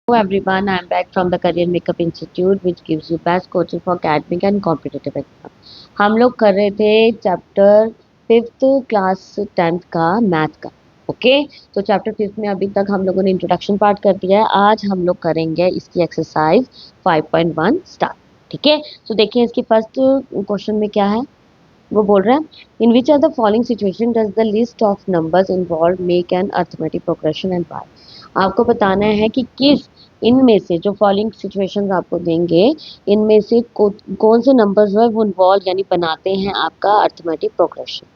Hello everyone, I am back from the Career Makeup Institute which gives you best coaching for academic and competitive exam. हम लोग कर रहे थे chapter 5th class 10th का math का। Okay, तो chapter 5th में अभी तक हम लोगों ने इंट्रोडक्शन पार्ट कर दिया है। आज हम लोग करेंगे इसकी एक्सरसाइज 5.1 स्टार्ट। ठीक है, तो देखिए इसकी फर्स्ट क्वेश्चन में क्या है। वो बोल रहा है in which are the following situation does the list of numbers involve make an arithmetic progression and why. आपको बताना है कि किस इनमें से जो फॉलोइंग सिचुएशंस आपको देंगे इनमें से कौन से नंबर्स जो है वो इन्वॉल्व यानी बनाते हैं आपका अर्थमेटिक प्रोग्रेशन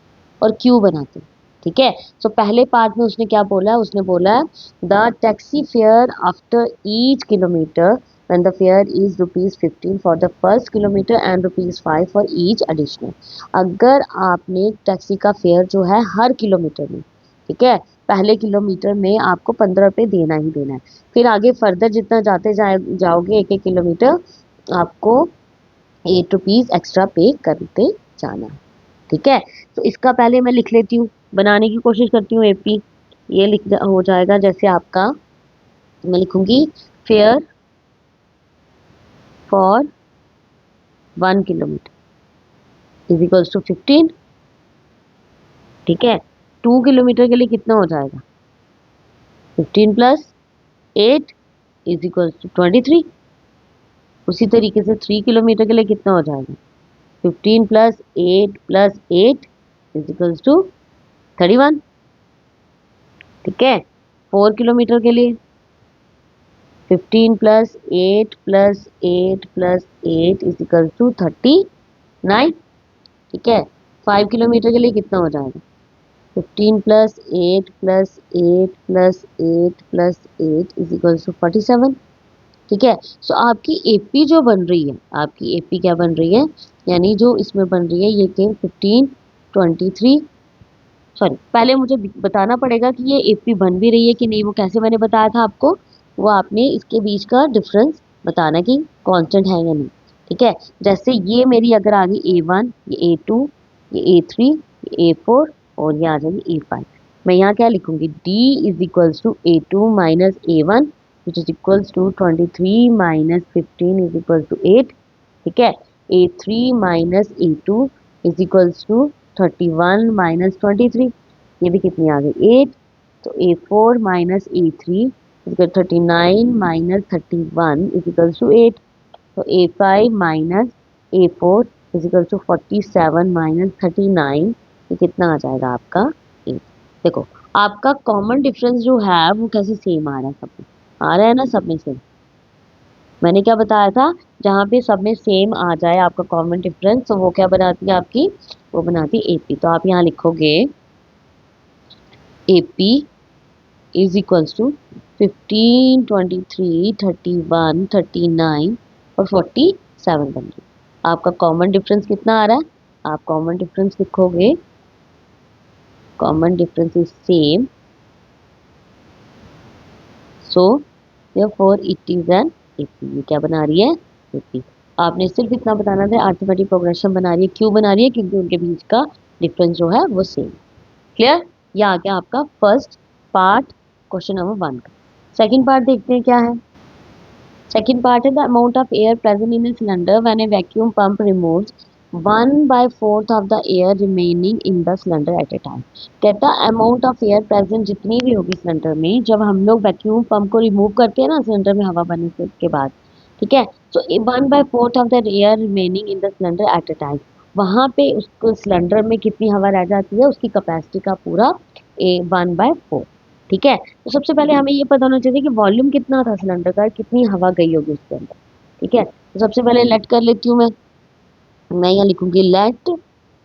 और क्यों बनाते हैं। ठीक है, तो पहले पार्ट में उसने क्या बोला है, उसने बोला है the taxi fare after each kilometre when the fare is rupees 15 for the first kilometer and rupees 5 for each additional। अगर आपने टैक्सी का फेयर जो है हर किलोमीटर में, ठीक है, पहले किलोमीटर में आपको 15 रुपये देना ही देना है। फिर आगे फर्दर जितना जाओगे एक एक किलोमीटर आपको 8 रुपीज एक्स्ट्रा पे करते जाना है। ठीक है, तो इसका पहले मैं लिख लेती हूँ, बनाने की कोशिश करती हूँ एपी। ये हो जाएगा जैसे आपका, मैं लिखूंगी fare for 1 kilometre is equals to 15। ठीक है, 2 किलोमीटर के लिए कितना हो जाएगा, 15 प्लस 8 इज इक्वल्स टू 23। उसी तरीके से 3 किलोमीटर के लिए कितना हो जाएगा, 15 plus 8 plus 8 is equals to 31। ठीक है, 4 किलोमीटर के लिए 15 plus 8 plus 8 plus 8 is equals to 39। ठीक है, 5 किलोमीटर के लिए कितना हो जाएगा, 15 plus 8 plus 8 plus 8 plus 8 is equals to 47। ठीक है, सो आपकी एपी जो बन रही है, आपकी एपी क्या बन रही है, यानी जो इसमें बन रही है ये कि 15 23, सॉरी पहले मुझे बताना पड़ेगा कि ये एपी बन भी रही है कि नहीं। वो कैसे मैंने बताया था आपको, वो आपने इसके बीच का डिफरेंस बताना कि कांस्टेंट है या नहीं। ठीक है, जैसे ये मेरी अगर आ गई A1, ये A2, ये A3, ये A4 और ये आ जाएगी A5। मैं यहाँ क्या लिखूंगी, D is equals to A2 minus A1 which is equals to 23 minus 15 is equals to 8। ठीक है, A3 minus A2 is equals to 31 minus 23, ये भी कितनी आ गई 8। तो A4 minus A3 is equal 39 minus 31 is equals to 8। तो A5 minus A4 is equal to 47 minus 39, ये कितना आ जाएगा आपका 8। देखो आपका कॉमन डिफरेंस जो है वो कैसे सेम आ रहा है, सब में आ रहा है ना, सब में सेम। मैंने क्या बताया था, जहाँ पे सब में सेम आ जाए आपका कॉमन डिफरेंस तो वो क्या बनाती है आपकी, वो बनाती है एपी। तो आप यहाँ लिखोगे एपी इज इक्वल्स टू 15 23 31 39 और 47 बन रही। आपका कॉमन डिफरेंस कितना आ रहा है, आप कॉमन डिफरेंस लिखोगे, common difference is same, so therefore it is an AP. ये क्या बना रही है, एपी। आपने सिर्फ इतना बताना था अर्थमेटिक प्रोग्रेशन बना रही है, क्यों बना रही है, क्योंकि उनके बीच का डिफरेंस जो है वो सेम। क्लियर, ये आ गया आपका फर्स्ट पार्ट क्वेश्चन नंबर 1 का। सेकंड पार्ट देखते हैं क्या है। सेकंड पार्ट है the amount of air present in a cylinder when A vacuum pump removes 1/4 of the air remaining in the cylinder eight A time. कहता amount of air present जितनी भी होगी cylinder में, जब हम लोग वैक्यूम पंप को रिमूव करते हैं ना सिलेंडर में हवा भरने के बाद, ठीक है, तो 1/4 of the air remaining in the cylinder eight A time, वहाँ पे उसको सिलेंडर में कितनी हवा रह जाती है, उसकी कैपेसिटी का पूरा 1/4। ठीक है, तो सबसे पहले हमें ये पता होना चाहिए कि वॉल्यूम कितना था सिलेंडर का, कितनी हवा गई होगी उसके अंदर। ठीक है, तो सबसे पहले लेट कर लेती हूँ मैं यहाँ लिखूंगी let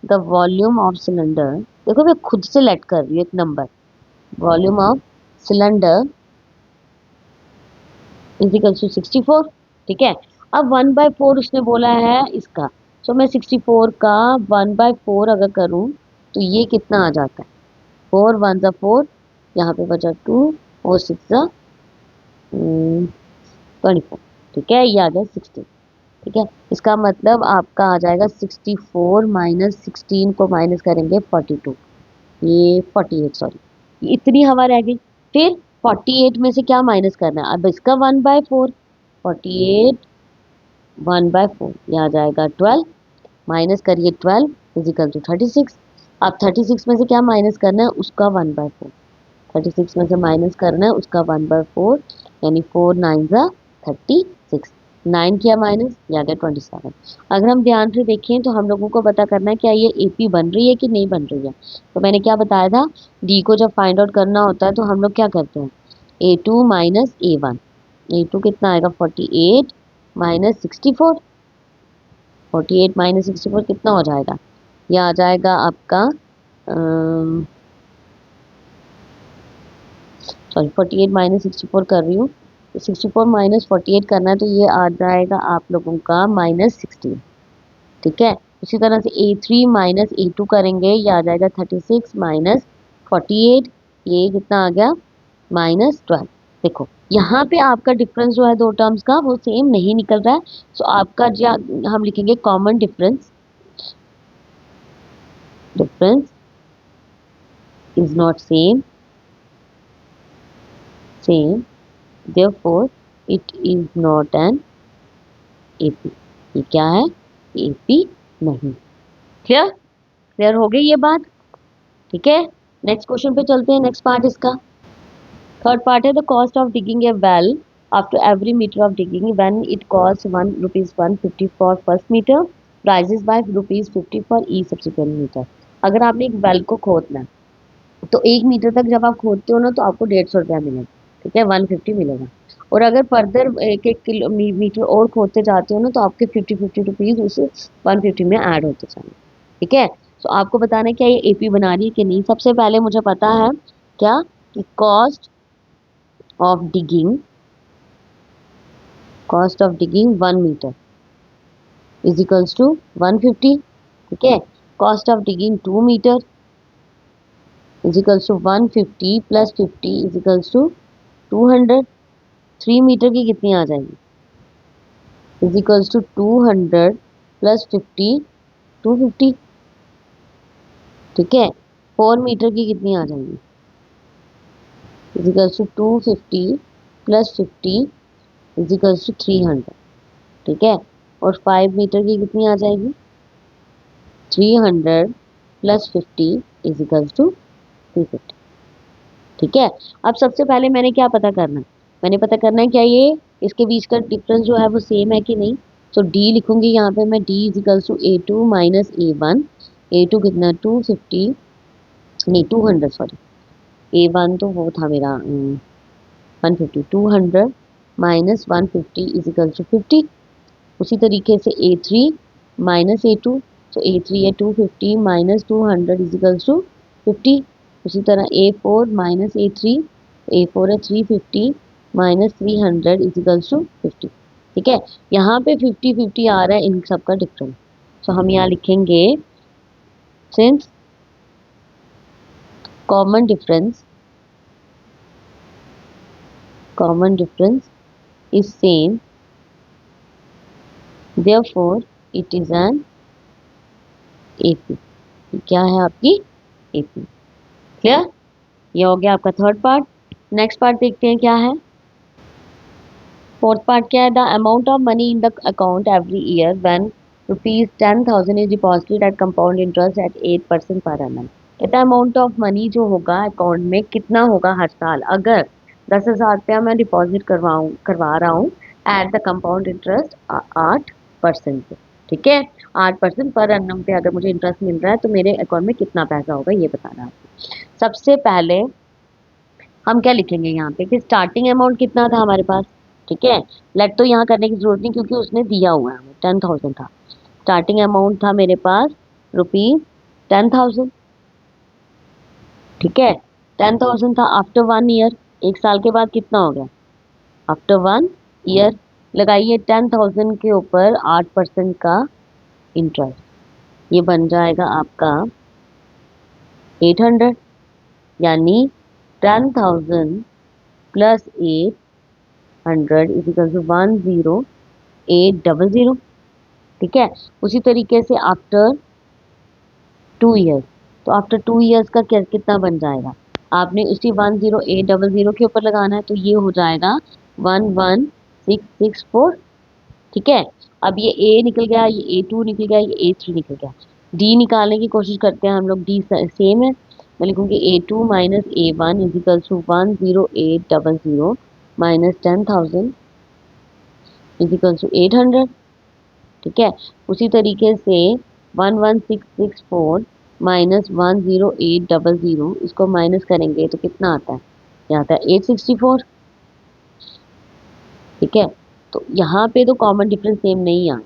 the volume of cylinder. देखो मैं खुद से लेट कर रही हूँ एक नंबर, volume of cylinder is equal to 64। ठीक है, अब 1/4 उसने बोला है इसका, सो मैं 64 का 1/4 अगर करूँ तो ये कितना आ जाता है, 4 1 ज़ा 4, यहाँ पे बचा 2 और 6 ज़ा 24। ठीक है, ये आ गया 16। ठीक है, इसका मतलब आपका आ जाएगा 64 माइनस 16 को माइनस करेंगे 42, ये 48, सॉरी, ये इतनी हवा रह गई। फिर 48 में से क्या माइनस करना है, अब इसका 1/4, 48 1/4 ये आ जाएगा 12, माइनस करिए 12 इजिकल टू 36। अब 36 में से क्या माइनस करना है, उसका 1/4, 36 में से माइनस करना है उसका 1/4, यानी 4 9 जा 36, 9 किया माइनस, ये आ गया 27। अगर हम ध्यान से देखें तो हम लोगों को पता करना है क्या ये एपी बन रही है कि नहीं बन रही है। तो मैंने क्या बताया था, डी को जब फाइंड आउट करना होता है तो हम लोग क्या करते हैं, A2 माइनस A1, A2 कितना आएगा 48 माइनस 64, 48 माइनस 64 कितना हो जाएगा, यह आ जाएगा आपका सॉरी 48 माइनस 64 कर रही हूँ, 64 माइनस 48 करना है तो ये आ जाएगा आप लोगों का -16। ठीक है, इसी तरह से A3 माइनस A2 करेंगे, ये आ जाएगा 36 माइनस 48, ये कितना आ गया -12। देखो यहाँ पे आपका डिफरेंस जो है दो टर्म्स का वो सेम नहीं निकल रहा है, सो आपका जो हम लिखेंगे common difference, difference is not same, therefore it is not an AP। ये क्या है, AP नहीं। क्लियर हो गई ये बात। ठीक है, नेक्स्ट क्वेश्चन पे चलते हैं, नेक्स्ट पार्ट इसका थर्ड पार्ट है, the cost of digging a well after every metre of digging when it cost ₹150 for first metre, rises by ₹50 for each subsequent metre. अगर आपने एक वेल को खोदना है तो 1 मीटर तक जब आप खोदते हो ना तो आपको ₹150 मिलेगा, ठीक है 150 मिलेगा। और अगर फर्दर 1-1 किलोमीटर और खोदते जाते हो ना तो आपके 50-50 रुपीज उस 150 में ऐड होते जाएंगे। ठीक है, तो आपको बताना है क्या ये एपी बना रही है कि नहीं। सबसे पहले मुझे पता है क्या कि cost of digging 1 metre is equals to 150। ठीक है, cost of digging 2 metre is equals to 150 plus 50 is equals to 200। 3 metre की कितनी आ जाएगी, इज इक्वल्स टू 200 प्लस 50 250। ठीक है, 4 मीटर की कितनी आ जाएगी, is equals to 250 plus 50 is equals to 300। ठीक है, और 5 मीटर की कितनी आ जाएगी, 300 प्लस 50 इज इक्वल्स टू 350। ठीक है, अब सबसे पहले मैंने क्या पता करना है, मैंने पता करना है क्या ये इसके बीच का डिफरेंस जो है वो सेम है कि नहीं। तो डी लिखूंगी यहाँ पे मैं, D is equals to A2 minus A1। A2 कितना 250 नहीं 200 सॉरी, A1 तो वो था मेरा 150, 200 माइनस 150 इज इक्वल्स टू 50। उसी तरीके से A3 माइनस A2, तो A3 है 250 माइनस 200 इज इक्वल्स टू 50। उसी तरह A4 माइनस A3, A4 है 350 माइनस 300 इज इक्वल्स टू 50। ठीक है, यहाँ पे 50-50 आ रहा है इन सब का डिफरेंस, तो हम यहाँ लिखेंगे since common difference is same therefore it is an AP। क्या है आपकी AP। क्लियर, ये हो गया आपका थर्ड पार्ट। नेक्स्ट पार्ट देखते हैं क्या है, फोर्थ पार्ट क्या है, the amount of money in the account every year when ₹10,000 is deposited at compound interest at 8% per annum। कहता है अमाउंट ऑफ मनी जो होगा अकाउंट में कितना होगा हर साल, अगर 10,000 रुपया मैं डिपॉजिट करवा रहा हूँ एट द कंपाउंड इंटरेस्ट 8% पे। ठीक है, 8% पर annum पे अगर मुझे इंटरेस्ट मिल रहा है तो मेरे अकाउंट में कितना पैसा होगा ये बताना है आपको। सबसे पहले हम क्या लिखेंगे यहाँ पे कि स्टार्टिंग अमाउंट कितना था हमारे पास। ठीक है, लेट तो यहाँ करने की जरूरत नहीं क्योंकि उसने दिया हुआ है हमें 10,000 था। स्टार्टिंग अमाउंट था मेरे पास ₹10,000। ठीक है, 10,000 था, आफ्टर 1 ईयर, 1 साल के बाद कितना हो गया, आफ्टर 1 ईयर लगाइए 10,000 के ऊपर 8% का इंटरेस्ट, ये बन जाएगा आपका 800, यानी 10,000 प्लस 800 इज इक्वल टू 10800। ठीक है, उसी तरीके से आफ्टर 2 ईयर्स, तो आफ्टर 2 ईयर्स का कितना बन जाएगा, आपने उसी 10800 के ऊपर लगाना है, तो ये हो जाएगा 11664। ठीक है, अब ये ए निकल गया, ये A2 निकल गया, ये A3 निकल गया। डी निकालने की कोशिश करते हैं हम लोग। डी सेम है, मैं लिखूंगी A2 minus A1 is equal to 10800 minus 10,000 is equal to 800। ठीक है, उसी तरीके से 11664 माइनस 10800, इसको माइनस करेंगे तो कितना आता है? ये आता है 864। ठीक है, तो यहाँ पे तो कॉमन डिफरेंस सेम नहीं आ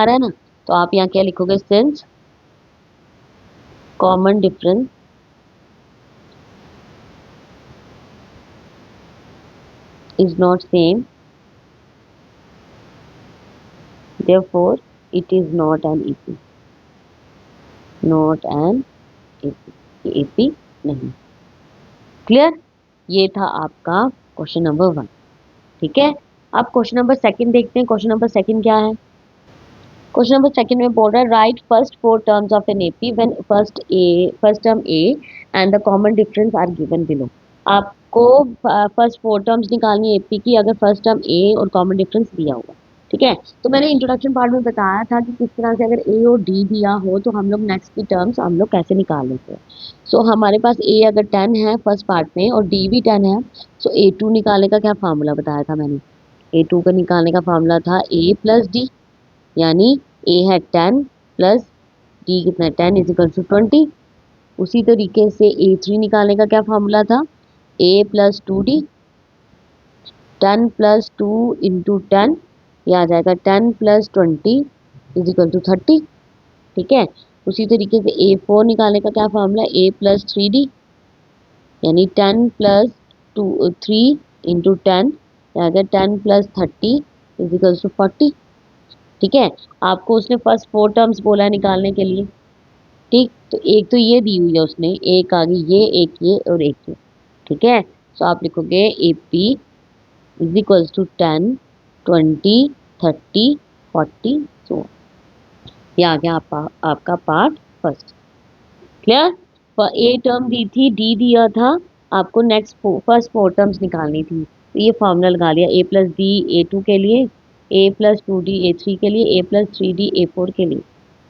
रहा है ना, तो आप यहाँ क्या लिखोगे? Since common difference is not same, therefore it is not an AP, not an AP, AP नहीं। क्लियर? ये था आपका क्वेश्चन नंबर 1। ठीक है, अब क्वेश्चन नंबर 2 देखते हैं। क्वेश्चन नंबर 2 क्या है? क्वेश्चन नंबर 2 में बोल रहा है write first 4 terms of an AP when first term a and the common difference are given below. आपको फर्स्ट 4 टर्म्स निकालनी है एपी की, अगर फर्स्ट टर्म ए और कॉमन डिफरेंस दिया हुआ। ठीक है, तो मैंने इंट्रोडक्शन पार्ट में बताया था कि किस तरह से अगर ए और डी दिया हो तो हम लोग नेक्स्ट की टर्म्स हम लोग कैसे निकाल लेते हैं। सो हमारे पास ए अगर 10 है फर्स्ट पार्ट में और डी भी 10 है, सो A2 निकालने का क्या फार्मूला बताया था मैंने? A2 का निकालने का फार्मूला था A प्लस डी, यानी ए है 10 प्लस डी कितना है? 10 इजिकल टू 20। उसी तरीके से A3 निकालने का क्या फार्मूला था? A plus 2D, 10 plus 2 into 10, यह आ जाएगा 10 प्लस 20 इजिकल टू 30। ठीक है, उसी तरीके से A4 निकालने का क्या फार्मूला? A प्लस 3D, यानी 10 प्लस 3 इंटू 10, यह आ गया 10 प्लस 30 इजिकल टू 40। ठीक है, आपको उसने फर्स्ट 4 टर्म्स बोला है निकालने के लिए। ठीक, तो एक तो ये दी हुई है उसने, एक आगे ये और एक ये। ठीक है, तो आप लिखोगे AP is equals to 10 20 30 40। So ये आ गया आपका part first. Clear? A term दी थी, डी दिया था, आपको नेक्स्ट फर्स्ट 4 टर्म्स निकालनी थी, तो ये फॉर्मूला लगा लिया। A प्लस डी A2 के लिए, A प्लस 2D A3 के लिए, A प्लस 3D A4 के लिए।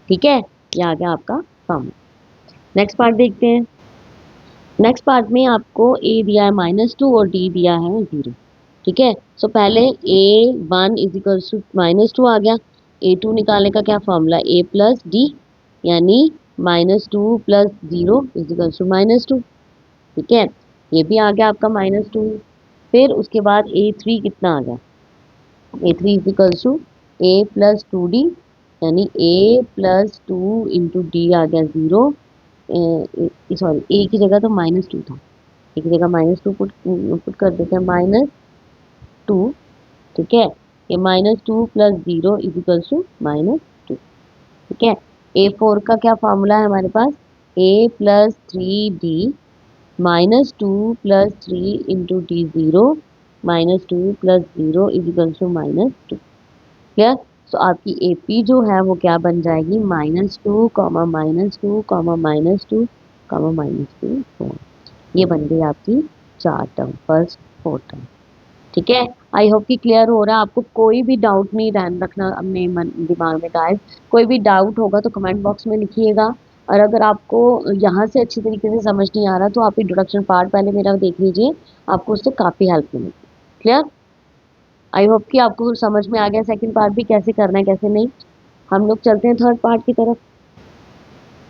ठीक है, ये आ गया आपका फॉर्मूला। नेक्स्ट पार्ट देखते हैं। नेक्स्ट पार्ट में आपको ए दिया है -2 और डी दिया है 0। ठीक है, सो पहले A1 इज इक्वल्स टू -2 आ गया। A2 निकालने का क्या फॉर्मूला? A प्लस डी, यानी -2 प्लस 0 इज इक्वल्स टू -2। ठीक है, ये भी आ गया आपका -2। फिर उसके बाद A3 कितना आ गया? A3 is equals to A plus 2D, यानी A प्लस 2 इंटू डी आ गया 0। सॉरी, ए की जगह तो -2 था, ए की जगह -2 पुट कर देते हैं, -2। ठीक है, ये -2 प्लस 0 इज इक्वल्स टू -2। ठीक है, A4 का क्या फार्मूला है हमारे पास? A plus 3D -2 plus 3 into D 0 -2 plus 0 is equals to -2। Clear? So आपकी AP जो है वो क्या बन जाएगी? -2 -2 -2 -2 4। ये बन गई आपकी 4 टर्म, फर्स्ट 4 टर्म। ठीक है, आई होप कि क्लियर हो रहा है आपको। कोई भी डाउट नहीं रखना अपने दिमाग में गाइस। कोई भी डाउट होगा तो कमेंट बॉक्स में लिखिएगा, और अगर आपको यहाँ से अच्छी तरीके से समझ नहीं आ रहा तो आप इंट्रोडक्शन पार्ट पहले मेरा देख लीजिए, आपको उससे काफ़ी हेल्प मिलेगी। क्लियर? आई होप कि आपको समझ में आ गया सेकंड पार्ट भी कैसे करना है कैसे नहीं। हम लोग चलते हैं थर्ड पार्ट की तरफ।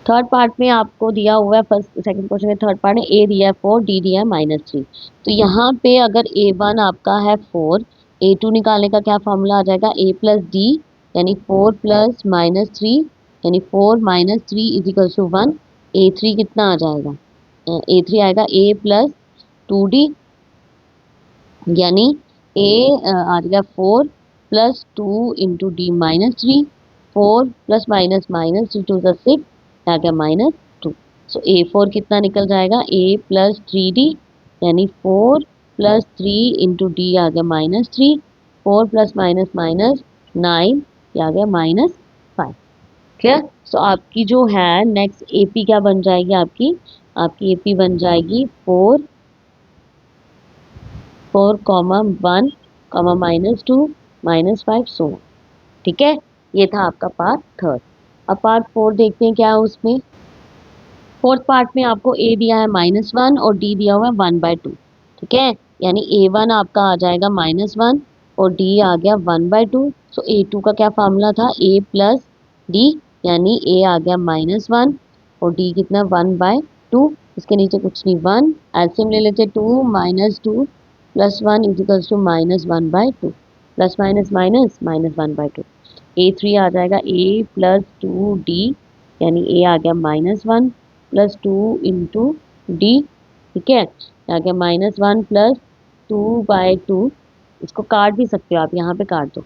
थर्ड पार्ट में आपको दिया हुआ है, फर्स्ट सेकंड क्वेश्चन में थर्ड पार्ट में A दिया है 4, D दिया है -3। तो यहाँ पे अगर A1 आपका है 4, A2 निकालने का क्या फॉर्मूला आ जाएगा? A प्लस डी, यानी 4 प्लस -3, यानी 4 -3 इज इक्वल टू 1। A3 कितना आ जाएगा? A3 आएगा A प्लस 2D, यानी A आ जाएगा 4 plus 2 into D -3, 4 plus minus minus 3 to the 6, आ गया -2। सो A4 कितना निकल जाएगा? A प्लस 3D, यानी 4 प्लस 3 इंटू डी आ गया -3, 4 प्लस माइनस माइनस 9, ये आ गया -5। क्लियर? सो आपकी जो है नेक्स्ट AP क्या बन जाएगी? आपकी आपकी AP बन जाएगी 4 4, 1, -2 -5 सो। ठीक है, ये था आपका पार्ट थर्ड। अब पार्ट फोर्थ देखते हैं क्या है उसमें। फोर्थ पार्ट में आपको ए दिया है -1 और डी दिया हुआ है 1/2। ठीक है, यानी A1 आपका आ जाएगा -1 और डी आ गया 1/2। सो A2 का क्या फार्मूला था, A प्लस डी, यानी A आ गया -1 और डी कितना 1/2। इसके नीचे कुछ नहीं, 1 एलसीएम ले लेते, 2 -2 + 1 = -1/2 प्लस माइनस माइनस -1/2। A3 आ जाएगा A + 2D, यानी A आ गया -1 + 2 इंटू डी। ठीक है, आ गया -1 + 2/2। इसको काट भी सकते हो आप, यहाँ पे काट दो।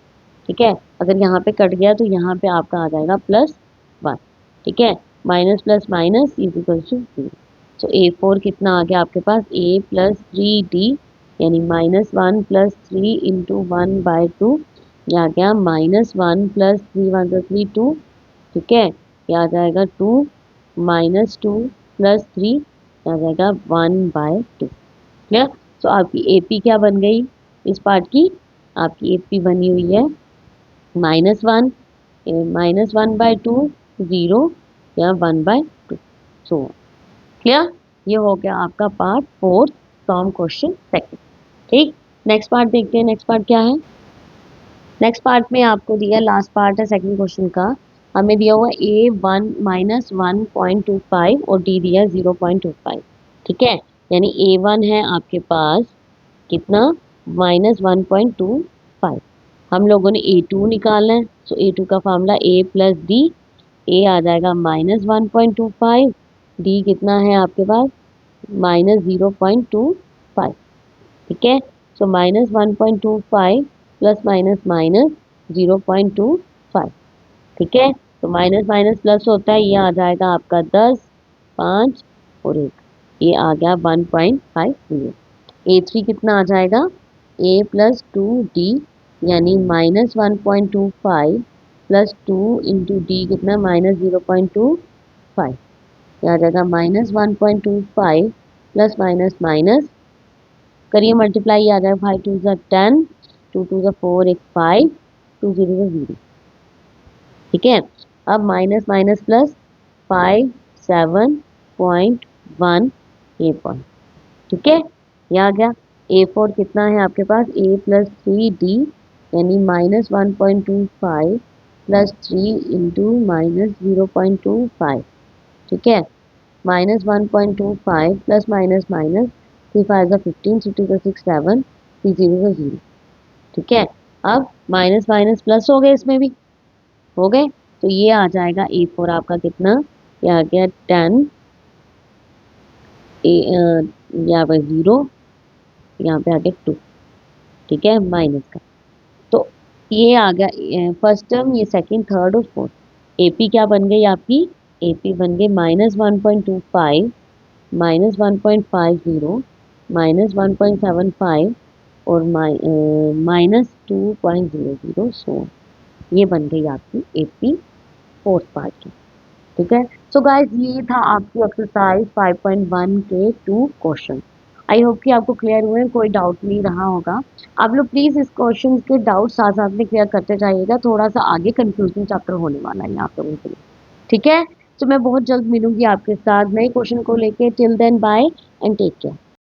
ठीक है, अगर यहाँ पे कट गया तो यहाँ पे आपका आ जाएगा +1। ठीक है, माइनस प्लस माइनस = 0। सो A4 कितना आ गया आपके पास, A + 3D, यानी -1 + 3 इंटू 1/2। ये आ गया -1 + 3 1 3 2। ठीक है, ये आ जाएगा 2 -2 + 3, आ जाएगा 1/2। क्लियर। सो आपकी AP क्या बन गई इस पार्ट की, आपकी AP बनी हुई है -1 -1/2 0 या 1/2। सो क्लियर, ये हो गया आपका part fourth from question second. ठीक, नेक्स्ट पार्ट देखते हैं। नेक्स्ट पार्ट क्या है। नेक्स्ट पार्ट में आपको दिया, लास्ट पार्ट है सेकंड क्वेश्चन का। हमें दिया हुआ A1 -1.25 और D दिया 0.25। ठीक है, यानी A1 है आपके पास कितना, -1.25। हम लोगों ने A2 निकालना है। सो A2 का फार्मूला A + D। A आ जाएगा -1.25, D कितना है आपके पास -0.25। ठीक है, सो -1.25 प्लस माइनस माइनस 0.25। ठीक है, तो माइनस माइनस प्लस होता है, ये आ जाएगा आपका 10, 5 और 1, ये आ गया 1.50। A3 कितना आ जाएगा, A + 2D, यानी -1.25 + 2 इंटू डी कितना -0.25, ये आ जाएगा -1.25 प्लस माइनस माइनस करिए मल्टीप्लाई, आ जाएगा 5 2 = 10, 2 2 = 4, 1 5, 2 0 0। ठीक है, अब माइनस माइनस प्लस 5 7.1 ये पॉइंट। ठीक है, ये आ गया। A4 कितना है आपके पास, A + 3D, यानी -1.25 + 3 इंटू -0.25। ठीक है, -1.25 प्लस माइनस माइनस 3 5 = 15, 3 2 = 6 7, 3 0 = 0। ठीक है, अब माइनस माइनस प्लस हो गए, इसमें भी हो गए, तो ये आ जाएगा A4 आपका कितना, ये आ गया 10, यहाँ पर 0, यहाँ पे आ गया 2। ठीक है, माइनस का, तो ये आ गया फर्स्ट टर्म, ये सेकंड, थर्ड और फोर्थ। AP क्या बन गई आपकी, AP बन गई -1.25 -1.50 -1.75 और -2.00। सो ये बन गई आपकी AP फोर्थ पार्ट की। ठीक है, सो गाइज ये था आपकी एक्सरसाइज 5.1 के 2 क्वेश्चन। आई होप कि आपको क्लियर हुए, कोई डाउट नहीं रहा होगा। आप लोग प्लीज़ इस क्वेश्चन के डाउट साथ साथ में क्लियर करते जाइएगा, थोड़ा सा आगे कंफ्यूजिंग चैप्टर होने वाला है आप लोगों के लिए। ठीक है, तो मैं बहुत जल्द मिलूंगी आपके साथ नए क्वेश्चन को लेके। Till then bye and take care.